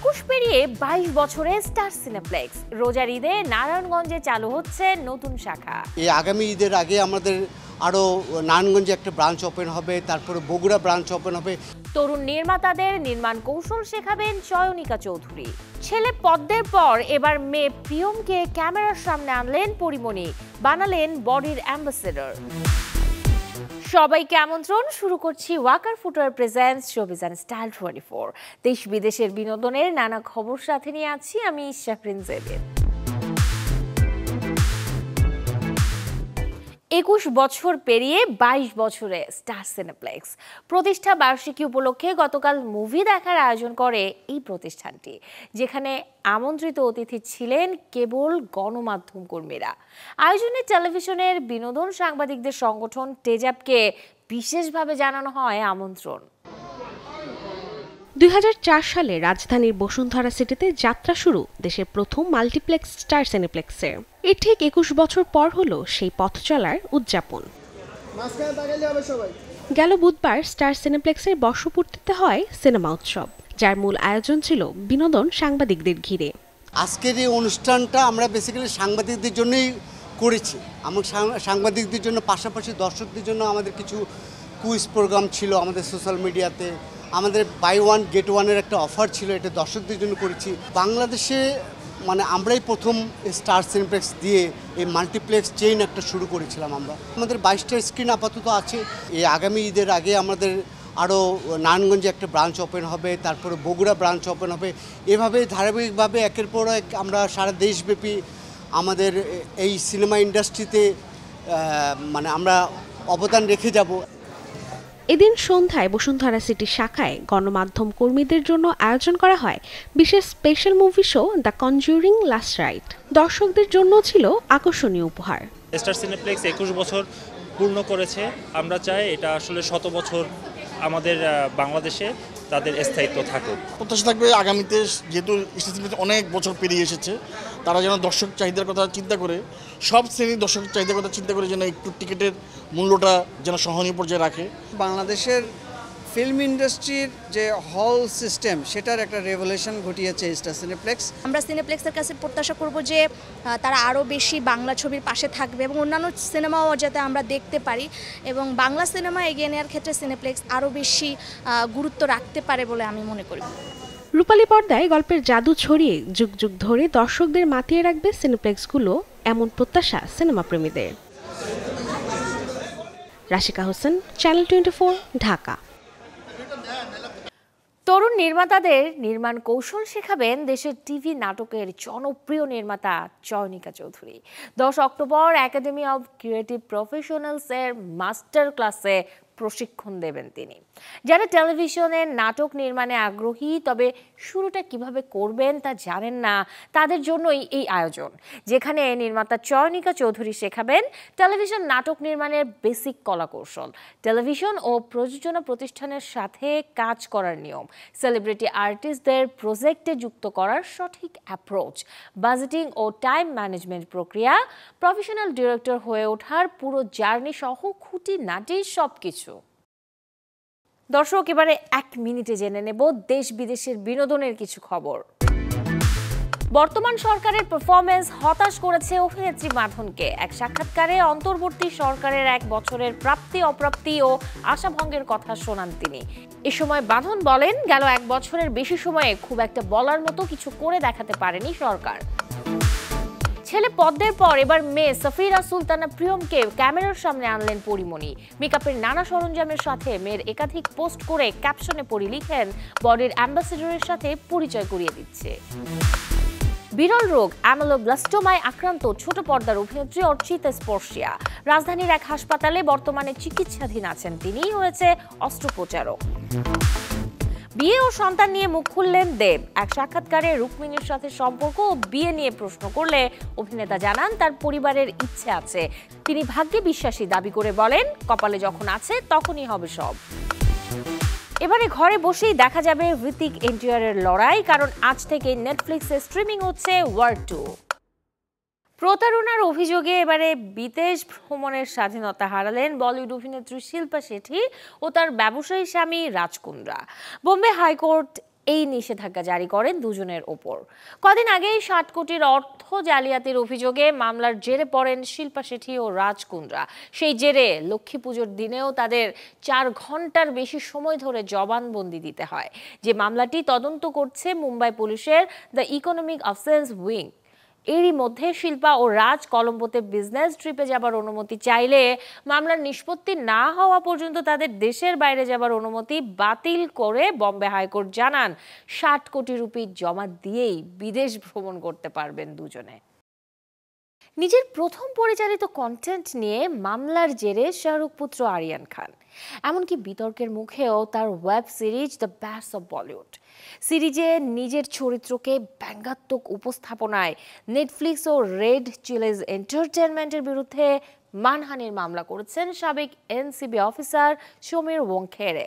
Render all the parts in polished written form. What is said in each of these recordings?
21 পেরিয়ে 22 বছরে star cineplex. রোজার ঈদে নারায়ণগঞ্জে চালু হচ্ছে নতুন শাখা। এই আগামী ঈদের আগে আমাদের আরও নারায়ণগঞ্জে একটা ব্রাঞ্চ ওপেন হবে, তারপরে বগুড়া ব্রাঞ্চ ওপেন হবে। তরুণ নির্মাতাদের নির্মাণ কৌশল শেখাবেন চয়নিকা চৌধুরী। ছেলে পদ্মের পর এবার মেয়ে প্রিয়মকে ক্যামেরার সামনে আনলেন পরিমণি, বানালেন বডির অ্যাম্বাসেডর। সবাইকে আমন্ত্রণ, শুরু করছি Walker footwear presents showbiz and style 24। দেশ বিদেশের বিনোদনের নানা খবর সাথে নিয়ে আছি আমি শাফরিন জেবিন। 21 বছর পেরিয়ে 22 বছরে স্টার সিনেপ্লেক্স প্রতিষ্ঠা বার্ষিকী উপলক্ষে গতকাল মুভি দেখার আয়োজন করে এই প্রতিষ্ঠানটি, যেখানে আমন্ত্রিত অতিথি ছিলেন কেবল গণমাধ্যম কর্মীরা। আয়োজনে টেলিভিশনের বিনোদন সাংবাদিকদের সংগঠন টেজাবকে বিশেষভাবে জানানো হয় আমন্ত্রণ। 2004 সালে রাজধানীর বসুন্ধরা সিটিতে যাত্রা শুরু দেশের প্রথম মাল্টিপ্লেক্স স্টার সিনেপ্লেক্সের। এর ঠিক 21 বছর পর হলো সেই পথ চলার উদযাপন। গেল বুধবার স্টার সিনেপ্লেক্সের বর্ষপূর্তিতে হয় সিনেমা উৎসব, যার মূল আয়োজন ছিল বিনোদন সাংবাদিকদের ঘিরে। আজকের এই অনুষ্ঠানটা আমরা বেসিক্যালি সাংবাদিকদের জন্যই করেছি। আমার সাংবাদিকদের জন্য পাশাপাশি দর্শকদের জন্য আমাদের কিছু কুইজ প্রোগ্রাম ছিল আমাদের সোশ্যাল মিডিয়াতে। আমাদের বাই ওয়ান গেট ওয়ানের একটা অফার ছিল, এটা দর্শকদের জন্য করেছি। বাংলাদেশে আমরাই প্রথম স্টার সিনেপ্লেক্স দিয়ে এই মাল্টিপ্লেক্স চেইন একটা শুরু করেছিলাম আমরা। আমাদের 22টা স্ক্রিন আপাতত আছে। এই আগামী ঈদের আগে আমাদের আরও নারায়ণগঞ্জে একটা ব্রাঞ্চ ওপেন হবে, তারপরে বগুড়া ব্রাঞ্চ ওপেন হবে। এভাবে ধারাবাহিকভাবে একের পর এক আমরা সারা দেশব্যাপী আমাদের এই সিনেমা ইন্ডাস্ট্রিতে আমরা অবদান রেখে যাব। এদিন সন্ধ্যায় বসুন্ধরা সিটি শাখায় গণমাধ্যম কর্মীদের জন্য আয়োজন করা হয় বিশেষ special movie show the conjuring last right. দর্শকদের জন্য ছিল আকর্ষণীয় উপহার। স্টার সিনেপ্লেক্স 21 বছর পূর্ণ করেছে। আমরা চাই এটা আসলে 100 বছর আমাদের বাংলাদেশে তাদের স্থায়িত্ব থাকুক। প্রত্যাশা থাকবে আগামীতে, যেহেতু স্টার সিনেপ্লেক্স অনেক বছর পেরিয়ে এসেছে, তারা যেন দর্শক চাহিদার কথা চিন্তা করে, সব শ্রেণীর দর্শক চাহিদার কথা চিন্তা করে যেন একটু টিকিটের মূল্যটা যেন সহনীয় পর্যায়ে রাখে। বাংলাদেশের ফিল্ম ইন্ডাস্ট্রির যে হল সিস্টেম, সেটার একটা রেভলিউশন ঘটিয়েছে স্টার সিনেপ্লেক্স। আমরা সিনেপ্লেক্সের কাছে প্রত্যাশা করব যে তারা আরও বেশি বাংলা ছবির পাশে থাকবে এবং অন্যান্য সিনেমাও যাতে আমরা দেখতে পারি, এবং বাংলা সিনেমা এগিয়ে নেওয়ার ক্ষেত্রে সিনেপ্লেক্স আরও বেশি গুরুত্ব রাখতে পারে বলে আমি মনে করি। রূপালী পর্দায় গল্পের জাদু ছড়িয়ে যুগ যুগ ধরে দর্শকদের মাতিয়ে রাখবে সিনেপ্লেক্সগুলো, এমন প্রত্যাশা সিনেমা প্রেমীদের। রাশিকা হোসেন, চ্যানেল 24, ঢাকা। তরুণ নির্মাতাদের নির্মাণ কৌশল শেখাবেন দেশের টিভি নাটকের জনপ্রিয় নির্মাতা Chayanika Chowdhury. 10 October academy of creative প্রফেশনালসের মাস্টার ক্লাসে প্রশিক্ষণ দেবেন তিনি। যারা টেলিভিশনে নাটক নির্মাণে আগ্রহী তবে শুরুটা কিভাবে করবেন তা জানেন না, তাদের জন্যই এই আয়োজন, যেখানে নির্মাতা চয়নিকা চৌধুরী শেখাবেন টেলিভিশন নাটক নির্মাণের বেসিক কলাকৌশল, টেলিভিশন ও প্রযোজনা প্রতিষ্ঠানের সাথে কাজ করার নিয়ম, সেলিব্রিটি আর্টিস্টদের প্রজেক্টে যুক্ত করার সঠিক অ্যাপ্রোচ, বাজেটিং ও টাইম ম্যানেজমেন্ট প্রক্রিয়া, প্রফেশনাল ডিরেক্টর হয়ে ওঠার পুরো জার্নি সহ খুঁটিনাটি সবকিছু। দর্শক, এবারে 1 মিনিটে জেনে নেব দেশ বিদেশের বিনোদনের কিছু খবর। বর্তমান সরকারের পারফরমেন্স হতাশ করেছে অভিনেত্রী বাঁধনকে। এক সাক্ষাৎকারে অন্তর্বর্তী সরকারের 1 বছরের প্রাপ্তি অপ্রাপ্তি ও আশাভঙ্গের কথা শোনান তিনি। এ সময় বাঁধন বলেন, গেল 1 বছরের বেশি সময়ে খুব একটা বলার মতো কিছু করে দেখাতে পারেনি সরকার। ছেলে পদ্মের পর এবার মেয়ে সাফিরা সুলতানা প্রিয়মকে ক্যামেরার সামনে আনলেন পরিমণি। মেকআপের নানা সরঞ্জামের সাথে মেয়ের একাধিক পোস্ট করে ক্যাপশনে পরি লিখেন, বডির অ্যাম্বাসেডরের সাথে পরিচয় করিয়ে দিচ্ছে। বিরল রোগ অ্যামেলোব্লাস্টোমায় আক্রান্ত ছোট পর্দার অভিনেত্রী অর্চিতা স্পর্শিয়া রাজধানীর এক হাসপাতালে বর্তমানে চিকিৎসাধীন আছেন। তিনি হয়েছে অস্ত্রোপচারক। বিয়ে ও সন্তান নিয়ে মুখ খুললেন দেব। এক সাক্ষাৎকারে রুক্মিণীর সাথে সম্পর্ক ও বিয়ে নিয়ে প্রশ্ন করলে অভিনেতা জানান, তার পরিবারের ইচ্ছে আছে। তিনি ভাগ্যে বিশ্বাসী দাবি করে বলেন, কপালে যখন আছে তখনই হবে সব। এবারে ঘরে বসেই দেখা যাবে হৃতিক এনটিআরের লড়াই, কারণ আজ থেকে নেটফ্লিক্সে স্ট্রিমিং হচ্ছে ওয়ার 2। প্রতারণার অভিযোগে এবারে বিদেশ ভ্রমণের স্বাধীনতা হারালেন বলিউড অভিনেত্রী শিল্পা শেঠি ও তার ব্যবসায়ী স্বামী রাজ কুন্দ্রা। বোম্বে হাইকোর্ট এই নিষেধাজ্ঞা জারি করেন দুজনের ওপর। কদিন আগেই 60 কোটির অর্থ জালিয়াতির অভিযোগে মামলার জেরে পড়েন শিল্পা শেঠি ও রাজ কুন্দ্রা। সেই জেরে লক্ষ্মী পুজোর দিনেও তাদের 4 ঘন্টার বেশি সময় ধরে জবানবন্দি দিতে হয়। যে মামলাটি তদন্ত করছে মুম্বাই পুলিশের দ্য ইকোনমিক অফেন্স উইং। এরই মধ্যে শিল্পা ও রাজ কলম্বোতে বিজনেস ট্রিপে যাবার অনুমতি চাইলে মামলার নিষ্পত্তি না হওয়া পর্যন্ত তাদের দেশের বাইরে যাবার অনুমতি বাতিল করে বম্বে হাইকোর্ট জানান 60 কোটি রুপি জমা দিয়েই বিদেশ ভ্রমণ করতে পারবেন দুজনে। নিজের প্রথম পরিচালিত কন্টেন্ট নিয়ে মামলার জেরে শাহরুখ পুত্র আরিয়ান খান, এমনকি বিতর্কের মুখেও তার web series the best of Bollywood সিরিজে নিজের চরিত্রকে ব্যঙ্গাত্মক উপস্থাপনায় নেটফ্লিক্স ও রেড চিলিজ এন্টারটেনমেন্টের বিরুদ্ধে মানহানির মামলা করেছেন সাবেক এনসিবি অফিসার সমীর ওয়াংখেড়ে।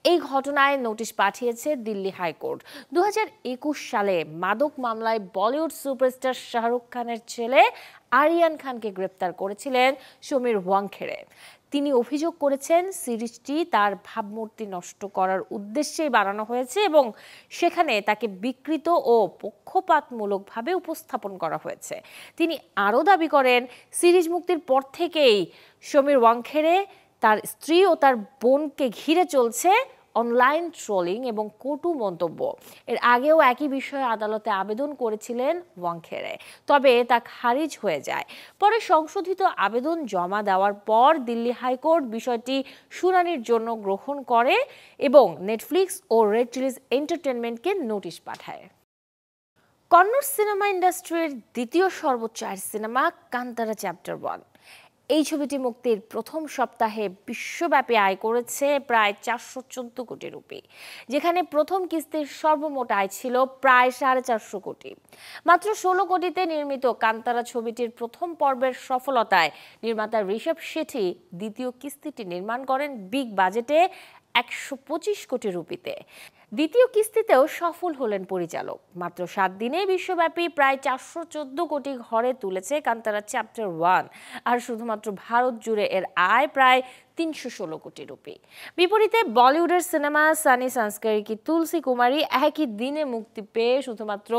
এই ঘটনায় নোটিশ পাঠিয়েছে দিল্লি হাইকোর্ট। 2021 সালে মাদক মামলায় বলিউড সুপারস্টার শাহরুখ খানের ছেলে আরিয়ান খানকে গ্রেপ্তার করেছিলেন সমীর ওয়াংখেড়ে। তিনি অভিযোগ করেছেন সিরিজটি তার ভাবমূর্তি নষ্ট করার উদ্দেশ্যেই বানানো হয়েছে এবং সেখানে তাকে বিকৃত ও পক্ষপাতমূলকভাবে উপস্থাপন করা হয়েছে। তিনি আরও দাবি করেন সিরিজ মুক্তির পর থেকেই সমীর ওয়াংখেড়ে তার স্ত্রী ও তার বোনকে ঘিরে চলছে অনলাইন ট্রোলিং এবং কটু মন্তব্য। এর আগেও একই বিষয়ে আদালতে আবেদন করেছিলেন ওয়াংখেড়ে, তবে তা খারিজ হয়ে যায়। পরে সংশোধিত আবেদন জমা দেওয়ার পর দিল্লি হাইকোর্ট বিষয়টি শুনানির জন্য গ্রহণ করে এবং নেটফ্লিক্স ও রেড চিলিজ এন্টারটেনমেন্টকে নোটিশ পাঠায়। কন্নড় সিনেমা ইন্ডাস্ট্রির দ্বিতীয় সর্বোচ্চ আয়ের সিনেমা কান্তারা চ্যাপ্টার 1। এই ছবিটি মুক্তির প্রথম সপ্তাহে বিশ্বব্যাপী আয় করেছে প্রায় 414 কোটি রুপি, যেখানে প্রথম কিস্তির সর্বমোট আয় ছিল প্রায় 450 কোটি। মাত্র 16 কোটিতে নির্মিত কান্তারা ছবিটির প্রথম পর্বের সফলতায় নির্মাতা ঋষভ শেঠি দ্বিতীয় কিস্তিটি নির্মাণ করেন বিগ বাজেটে 125 কোটি রুপিতে। দ্বিতীয় কিস্তিতেও সফল হলেন পরিচালক। মাত্র 7 দিনে বিশ্বব্যাপী প্রায় 414 কোটি ঘরে তুলেছে কান্তারা চ্যাপ্টার 1, আর শুধুমাত্র ভারত জুড়ে এর আয় প্রায় 316 কোটি রুপি। বিপরীতে বলিউডের সিনেমা সানি সংস্কারি কি তুলসী কুমারী একই দিনে মুক্তি পেয়ে শুধুমাত্র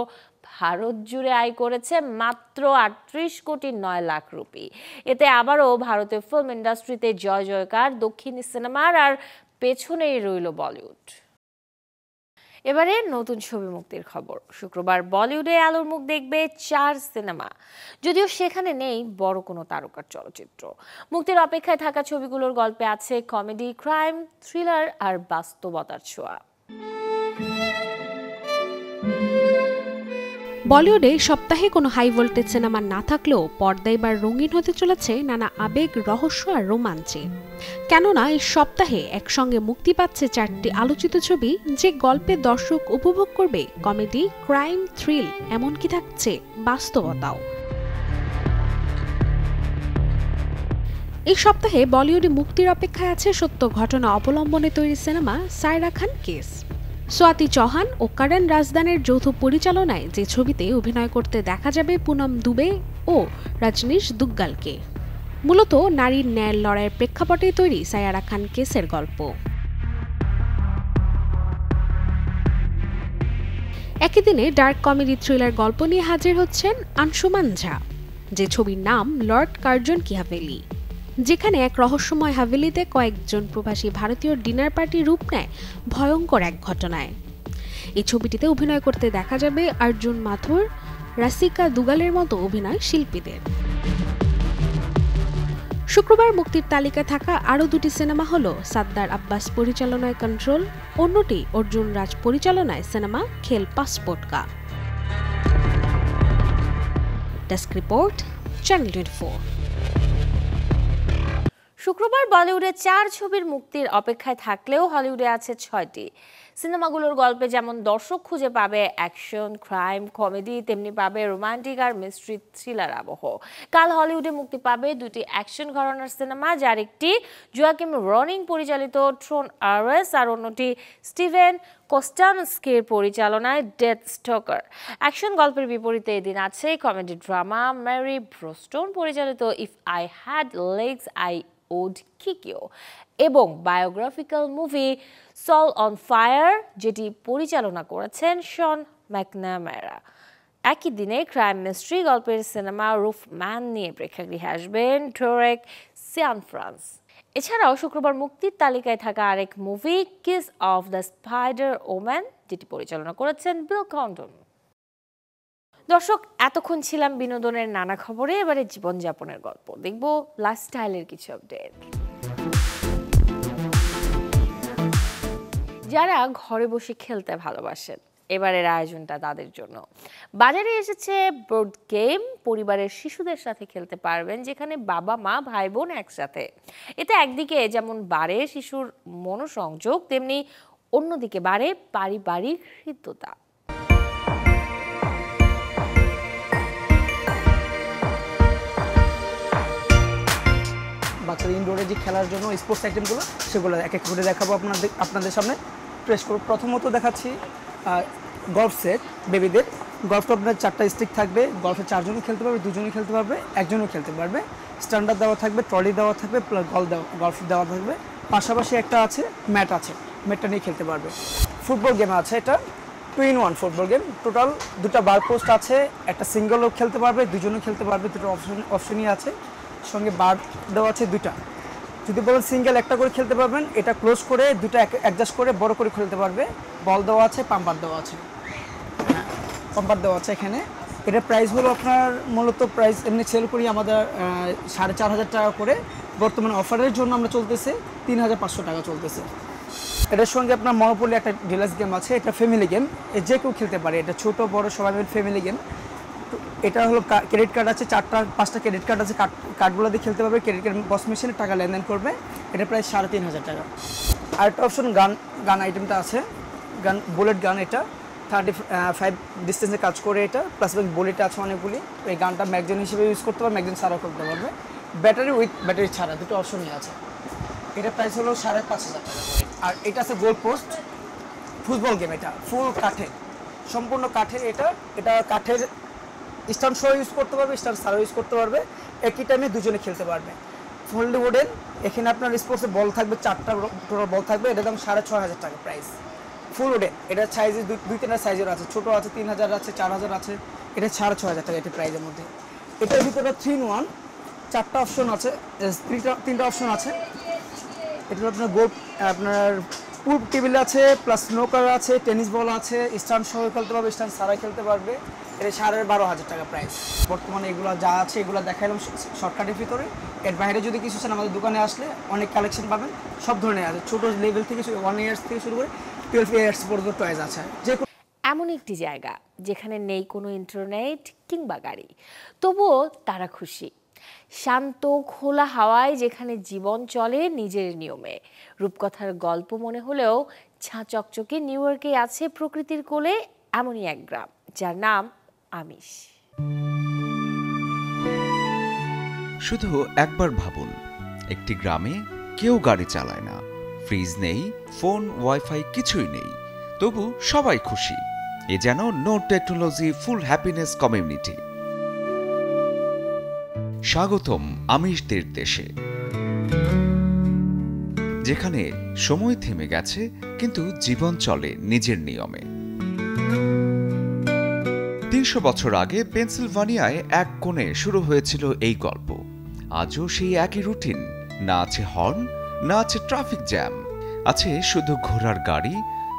ভারত জুড়ে আয় করেছে মাত্র 38 কোটি 9 লাখ রুপি। এতে আবারও ভারতীয় ফিল্ম ইন্ডাস্ট্রিতে জয় জয়কার দক্ষিণী সিনেমার, আর পেছনেই রইল বলিউড। এবারে নতুন ছবি মুক্তির খবর। শুক্রবার বলিউডে আলোর মুখ দেখবে 4 সিনেমা, যদিও সেখানে নেই বড় কোনো তারকার চলচ্চিত্র। মুক্তির অপেক্ষায় থাকা ছবিগুলোর গল্পে আছে কমেডি, ক্রাইম, থ্রিলার আর বাস্তবতার ছোঁয়া। বলিউডে সপ্তাহে কোনো হাই ভোল্টেজ সিনেমা না থাকলেও পর্দায় এবার রঙিন হতে চলেছে নানা আবেগ, রহস্য আর রোমাঞ্চে। কেননা এই সপ্তাহে একসঙ্গে মুক্তি পাচ্ছে 4টি আলোচিত ছবি, যে গল্পে দর্শক উপভোগ করবে কমেডি, ক্রাইম, থ্রিল, এমনকি থাকছে বাস্তবতাও। এই সপ্তাহে বলিউডে মুক্তির অপেক্ষায় আছে সত্য ঘটনা অবলম্বনে তৈরি সিনেমা সায়রা খান কেস। সোয়াতি চৌহান ও করণ রাজদানের যৌথ পরিচালনায় যে ছবিতে অভিনয় করতে দেখা যাবে পুনম দুবে ও রজনীশ দুগ্গালকে। মূলত নারীর ন্যায়ের লড়াইয়ের প্রেক্ষাপটে তৈরি সায়রা খান কেসের গল্প। একই দিনে ডার্ক কমেডি থ্রিলার গল্প নিয়ে হাজির হচ্ছেন আনশুমান ঝা, যে ছবির নাম লর্ড কার্জন কি হাভেলি, যেখানে এক রহস্যময় হাভেলিতে কয়েকজন প্রবাসী ভারতীয় ডিনার পার্টি রূপ নেয় ভয়ঙ্কর এক ঘটনায়। এই ছবিটিতে অভিনয় করতে দেখা যাবে অর্জুন মাথুর, রাসিকা দুগালের মতো অভিনয় শিল্পীদের। শুক্রবার মুক্তির তালিকায় থাকা আরও 2টি সিনেমা হলো সাদ্দার আব্বাস পরিচালনায় কন্ট্রোল, অন্যটি অর্জুন রাজ পরিচালনায় সিনেমা খেল পাসপোর্ট কা। Desk report, channel 24। শুক্রবার বলিউডে 4 ছবির মুক্তির অপেক্ষায় থাকলেও হলিউডে আছে 6টি। সিনেমাগুলোর গল্পে যেমন দর্শক খুঁজে পাবে অ্যাকশন, ক্রাইম, কমেডি, তেমনি পাবে রোমান্টিক আর মিস্ট্রি থ্রিলার আবহ। কাল হলিউডে মুক্তি পাবে 2টি অ্যাকশন ঘরানার সিনেমা, যার একটি জোয়াকিম রনিং পরিচালিত ট্রোন আরএস আর অন্যটি স্টিভেন কোস্টানস্কির পরিচালনায় ডেথ স্টকার। অ্যাকশন গল্পের বিপরীতে এদিন আছে কমেডি ড্রামা মেরি ব্রোস্টোন পরিচালিত if I had legs I would kick you এবং biographical movie soul on fire, যেটি পরিচালনা করেছেন শন ম্যাকনামারা। একই দিনে ক্রাইম মিস্ট্রি গল্পের সিনেমা রুফ ম্যান নিয়ে প্রেক্ষাগৃহে আসবেন টোরেক সিয়ানফ্রান্স। এছাড়াও শুক্রবার মুক্তির তালিকায় থাকা আরেক movie kiss of the spider woman, যেটি পরিচালনা করেছেন বিল কন্ডন। দর্শক, এতক্ষণ ছিলাম বিনোদনের নানা খবরে, এবারে জীবনযাপনের গল্প দেখব, লাইফস্টাইলের কিছু আপডেট। যারা ঘরে বসে খেলতে ভালোবাসেন, এবারের আয়োজনটা তাদের জন্য। বাজারে এসেছে বোর্ড গেম, পরিবারের শিশুদের সাথে খেলতে পারবেন, যেখানে বাবা মা ভাই বোন একসাথে। এতে একদিকে যেমন বাড়ে শিশুর মনোসংযোগ, তেমনি অন্যদিকে বাড়ে পারিবারিক হৃদ্যতা। বাচ্চাদের ইনডোরে যে খেলার জন্য স্পোর্টস আইটেমগুলো, সেগুলো এক এক করে দেখাবো আপনাদের সামনে। প্রেস করব। প্রথমত দেখাচ্ছি গল্ফ সেট বেবিদের। গল্ফটা আপনার 4টা স্টিক থাকবে। গল্ফে 4 জনই খেলতে পারবে, 2 জনই খেলতে পারবে, 1 জনও খেলতে পারবে। স্ট্যান্ডার্ড দেওয়া থাকবে, ট্রলি দেওয়া থাকবে, গল্ফ দেওয়া থাকবে। পাশাপাশি একটা আছে ম্যাট, আছে ম্যাটটা নিয়ে খেলতে পারবে। ফুটবল গেম আছে, এটা 2-in-1 ফুটবল গেম। টোটাল 2টা বার পোস্ট আছে, একটা সিঙ্গেলও খেলতে পারবে, 2 জনও খেলতে পারবে, 2টো অপশনই আছে। সঙ্গে বার দেওয়া আছে 2টা। যদি বলেন সিঙ্গেল একটা করে খেলতে পারবেন, এটা ক্লোজ করে 2টা অ্যাডজাস্ট করে বড় করে খেলতে পারবে। বল দেওয়া আছে, পাম্পার দেওয়া আছে, পাম্পার দেওয়া আছে এখানে। এটা প্রাইস হলো আপনার মূলত প্রাইস এমনি সেল করি আমাদের 4,500 টাকা করে। বর্তমানে অফারের জন্য আমরা চলতেছে 3,500 টাকা চলতেছে। এটার সঙ্গে আপনার মনোপলি একটা ডিলাক্স গেম আছে, এটা ফ্যামিলি গেম, যে কেউ খেলতে পারে। এটা ছোট বড় সবাই মিলে ফ্যামিলি গেম। এটা হলো ক্রেডিট কার্ড আছে, 4টা-5টা ক্রেডিট কার্ড আছে, কার্ডগুলো দিয়ে খেলতে পারবে। ক্রেডিট কার্ড পস মেশিনে টাকা লেনদেন করবে। এটা প্রায় 3,500 টাকা। আরেকটা অপশন গান আইটেমটা আছে, বুলেট গান। এটা 35 ডিস্টেন্সে কাজ করে এটা, প্লাস বুলেট আছে অনেকগুলি। এই গানটা ম্যাগজিন হিসেবে ইউজ করতে পারবে, ম্যাগজিন ছাড়াও করতে পারবে। ব্যাটারি উইথ ব্যাটারি ছাড়া, 2টো অপশনই আছে। এটা প্রাইস হলো 5,500 টাকা। আর এটা আছে গোল পোস্ট ফুটবল গেম। এটা ফুল কাঠের, সম্পূর্ণ কাঠের। এটা কাঠের স্ট্যান্ড সহ ইউজ করতে পারবে, স্ট্যান্ড ছাড়াও ইউজ করতে পারবে। একই টাইমে 2 জনে খেলতে পারবে। Fully wooden. এখানে আপনার স্পোর্টসে বল থাকবে, 4টা টোটাল বল থাকবে। এটার দাম 6,500 টাকা প্রাইস। ফুল উডেন। এটা সাইজে 2-3টা সাইজের আছে, ছোটো আছে 3,000 আছে, 4,000 আছে। এটা 6,500 টাকা এটা প্রাইজের মধ্যে। এটার ভিতরে 3-in-1 4টা অপশন আছে, 3টা অপশন আছে। এটা আপনার আপনার পুল টেবিল আছে, প্লাস স্নোকার আছে, টেনিস বল আছে, স্ট্যান্ড সহ খেলতে পারবে, স্ট্যান্ড ছাড়াই খেলতে পারবে। এটা 12,500 টাকা প্রাইস। বর্তমানে এগুলো যা আছে এগুলো দেখাইলাম শর্টকাটের ভিতরে। এর বাইরে যদি কিছু চান আমাদের দোকানে আসলে অনেক কালেকশন পাবেন, সব ধরনের আছে। ছোট লেভেল থেকে 1 ইয়ার্স থেকে শুরু করে 12 ইয়ার্স পর্যন্ত টয়েস আছে। এমন একটি জায়গা যেখানে নেই কোনো ইন্টারনেট কিংবা গাড়ি, তবুও তারা খুশি। শান্ত খোলা হাওয়ায় যেখানে জীবন চলে নিজের নিয়মে। রূপকথার গল্প মনে হলেও ছা চকচকে নিউ ইয়র্কে আছে প্রকৃতির কোলে এমনই এক গ্রাম, যার নাম আমিষ। শুধু একবার ভাবুন, একটি গ্রামে কেউ গাড়ি চালায় না, ফ্রিজ নেই, ফোন ওয়াইফাই কিছুই নেই, তবু সবাই খুশি। এ যেন নো টেকনোলজি ফুল হ্যাপিনেস কমিউনিটি। স্বাগতম আমিষদের দেশে, যেখানে সময় থেমে গেছে কিন্তু জীবন চলে নিজের নিয়মে। 300 বছর আগে পেনসিলভানিয়ায় এক কোণে শুরু হয়েছিল এই গল্প। আজও সেই একই রুটিন। না আছে হর্ন, না আছে ট্রাফিক জ্যাম, আছে শুধু ঘোড়ার গাড়ি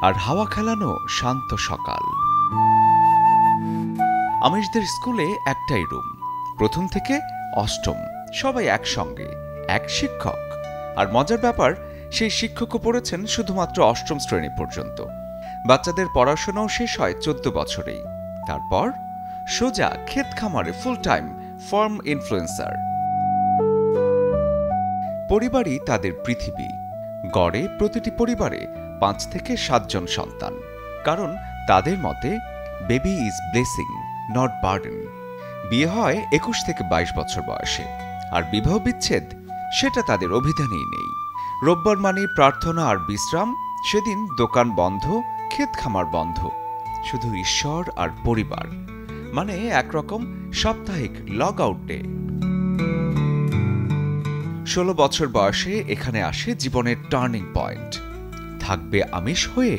আর হাওয়া খেলানো শান্ত সকাল। আমিষদের স্কুলে একটাই রুম, 1ম থেকে 8ম সবাই একসঙ্গে, এক শিক্ষক। আর মজার ব্যাপার, সেই শিক্ষকও পড়েছেন শুধুমাত্র 8ম শ্রেণী পর্যন্ত। বাচ্চাদের পড়াশোনাও শেষ হয় 14 বছরেই। তারপর সোজা ক্ষেত খামারে ফুল টাইম ফার্ম ইনফ্লুয়েন্সার। পরিবারই তাদের পৃথিবী। গড়ে প্রতিটি পরিবারে 5 থেকে 7 জন সন্তান, কারণ তাদের মতে baby is blessing not burden. বিয়ে হয় 21 থেকে 22 বছর বয়সে, আর বিবাহ বিচ্ছেদ সেটা তাদের অভিধানেই নেই। রোববার মানে প্রার্থনা আর বিশ্রাম, সেদিন দোকান বন্ধ, ক্ষেত খামার বন্ধ, শুধু ঈশ্বর আর পরিবার, মানে একরকম সাপ্তাহিক লগ আউট ডে। 16 বছর বয়সে এখানে আসে জীবনের টার্নিং পয়েন্ট। থাকবে আমিষ হয়ে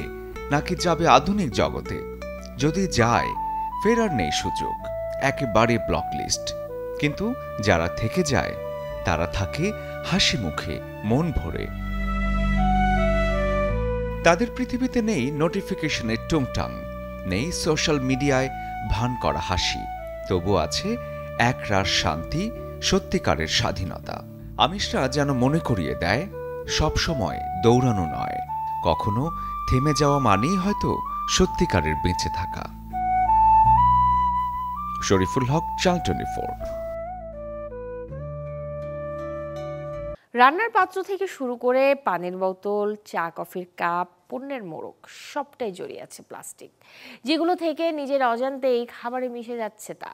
নাকি যাবে আধুনিক জগতে? যদি যায়, ফেরার নেই সুযোগ, একেবারে ব্লক লিস্ট। কিন্তু যারা থেকে যায় তারা থাকে হাসি মুখে, মন ভরে। তাদের পৃথিবীতে নেই নোটিফিকেশনের টুংটাং, নেই সোশ্যাল মিডিয়ায় ভান করা হাসি, তবু আছে একরাশ শান্তি, সত্যিকারের স্বাধীনতা। আমিষরা যেন মনে করিয়ে দেয় সব সময় দৌড়ানো নয়, কখনো থেমে যাওয়া মানেই হয়তো সত্যিকারের বেঁচে থাকা। শরীফুল হক, চ্যানেল 24। রান্নার পাত্র থেকে শুরু করে পানির বোতল, চা কফির কাপ, পণ্যের মোড়ক সবটাই জড়িয়ে আছে প্লাস্টিক, যেগুলো থেকে নিজের অজান্তেই খাবারে মিশে যাচ্ছে তা।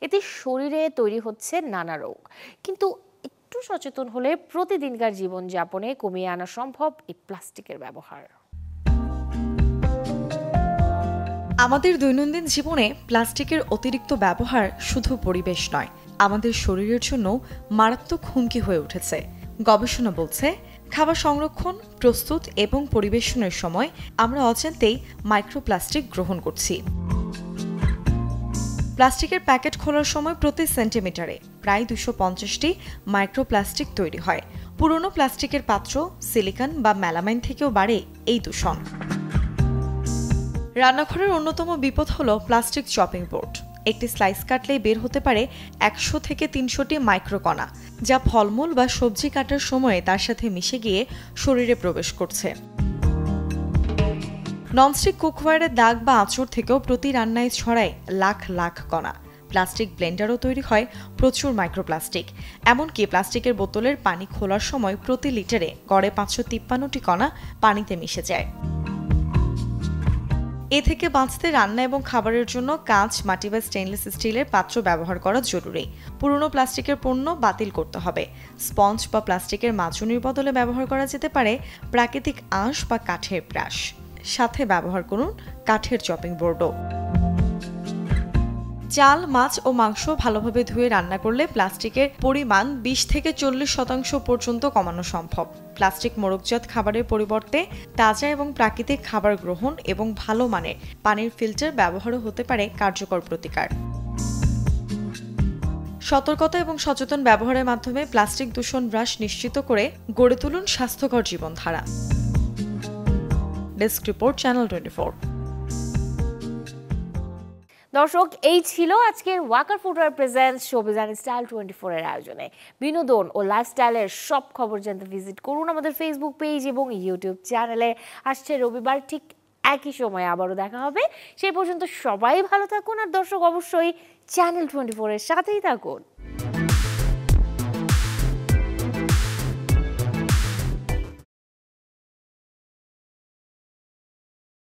এতে শরীরে তৈরি হচ্ছে নানা রোগ। কিন্তু একটু সচেতন হলে প্রতিদিনকার জীবনযাপনে কমিয়ে আনা সম্ভব এই প্লাস্টিকের ব্যবহার। আমাদের দৈনন্দিন জীবনে প্লাস্টিকের অতিরিক্ত ব্যবহার শুধু পরিবেশ নয়, আমাদের শরীরের জন্য মারাত্মক হুমকি হয়ে উঠেছে। গবেষণা বলছে, খাবার সংরক্ষণ, প্রস্তুত এবং পরিবেশনের সময় আমরা অজান্তেই মাইক্রোপ্লাস্টিক গ্রহণ করছি। প্লাস্টিকের প্যাকেট খোলার সময় প্রতি সেন্টিমিটারে প্রায় 250টি মাইক্রোপ্লাস্টিক তৈরি হয়। পুরনো প্লাস্টিকের পাত্র, সিলিকন বা মেলামাইন থেকেও বাড়ে এই দূষণ। রান্নাঘরের অন্যতম বিপদ হলো প্লাস্টিক চপিং বোর্ড। একটি স্লাইস কাটলেই বের হতে পারে 100 থেকে 300টি মাইক্রোকণা, যা ফলমূল বা সবজি কাটার সময়ে তার সাথে মিশে গিয়ে শরীরে প্রবেশ করছে। ননস্টিক কুকওয়্যারের দাগ বা আঁচড় থেকেও প্রতি রান্নায় ছড়ায় লাখ লাখ কণা। প্লাস্টিক ব্লেন্ডারও তৈরি হয় প্রচুর মাইক্রোপ্লাস্টিক। এমনকি প্লাস্টিকের বোতলের পানি খোলার সময় প্রতি লিটারে গড়ে 553টি কণা পানিতে মিশে যায়। এ থেকে বাঁচতে রান্না এবং খাবারের জন্য কাঁচ, মাটি বা স্টেইনলেস স্টিলের পাত্র ব্যবহার করা জরুরি। পুরনো প্লাস্টিকের পণ্য বাতিল করতে হবে। স্পঞ্জ বা প্লাস্টিকের মাজুনির বদলে ব্যবহার করা যেতে পারে প্রাকৃতিক আঁশ বা কাঠের ব্রাশ। সাথে ব্যবহার করুন কাঠের চপিং বোর্ডও। চাল, মাছ ও মাংস ভালোভাবে ধুয়ে রান্না করলে প্লাস্টিকের পরিমাণ 20 থেকে 40% পর্যন্ত কমানো সম্ভব। প্লাস্টিক মোড়কজাত খাবারের পরিবর্তে তাজা এবং প্রাকৃতিক খাবার গ্রহণ এবং ভালো মানের পানির ফিল্টার ব্যবহারও হতে পারে কার্যকর প্রতিকার। সতর্কতা এবং সচেতন ব্যবহারের মাধ্যমে প্লাস্টিক দূষণ হ্রাস নিশ্চিত করে গড়ে তুলুন স্বাস্থ্যকর জীবনধারা। Desk report, channel 24। দর্শক, এই ছিল আজকের Walker footwear presents showbiz and style 24 এর আয়োজনে। বিনোদন ও লাইফস্টাইলের সব খবর জানতে ভিজিট করুন আমাদের ফেসবুক পেজ এবং ইউটিউব চ্যানেলে। আসছে রবিবার ঠিক একই সময় আবারও দেখা হবে। সেই পর্যন্ত সবাই ভালো থাকুন, আর দর্শক অবশ্যই চ্যানেল 24 এর সাথেই থাকুন।